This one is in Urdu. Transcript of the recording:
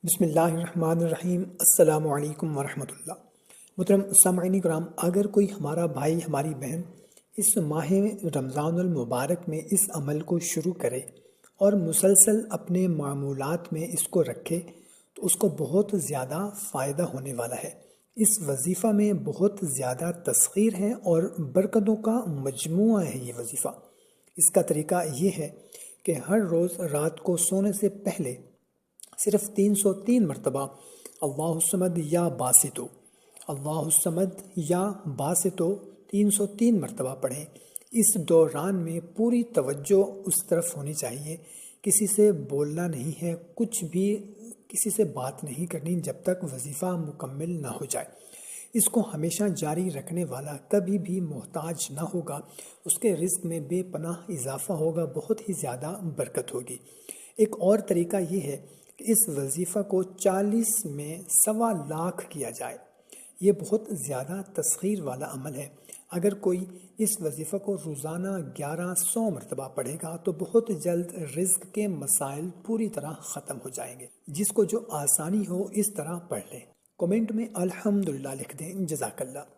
بسم اللہ الرحمن الرحیم۔ السلام علیکم ورحمۃ اللہ۔ محترم سامعین کرام، اگر کوئی ہمارا بھائی ہماری بہن اس ماہ رمضان المبارک میں اس عمل کو شروع کرے اور مسلسل اپنے معمولات میں اس کو رکھے تو اس کو بہت زیادہ فائدہ ہونے والا ہے۔ اس وظیفہ میں بہت زیادہ تسخیر ہے اور برکتوں کا مجموعہ ہے یہ وظیفہ۔ اس کا طریقہ یہ ہے کہ ہر روز رات کو سونے سے پہلے صرف 303 مرتبہ اللہ الصمد یا باسطو، اللہ الصمد یا باسطو 303 مرتبہ پڑھیں۔ اس دوران میں پوری توجہ اس طرف ہونی چاہیے، کسی سے بولنا نہیں ہے، کچھ بھی کسی سے بات نہیں کرنی جب تک وظیفہ مکمل نہ ہو جائے۔ اس کو ہمیشہ جاری رکھنے والا کبھی بھی محتاج نہ ہوگا، اس کے رزق میں بے پناہ اضافہ ہوگا، بہت ہی زیادہ برکت ہوگی۔ ایک اور طریقہ یہ ہے کہ اس وظیفہ کو 40 میں 1.25 کیا جائے۔ یہ بہت زیادہ تسخیر والا عمل ہے۔ اگر کوئی اس وظیفہ کو روزانہ 1100 مرتبہ پڑھے گا تو بہت جلد رزق کے مسائل پوری طرح ختم ہو جائیں گے۔ جس کو جو آسانی ہو اس طرح پڑھ لیں۔ کومنٹ میں الحمدللہ لکھ دیں۔ جزاک اللہ۔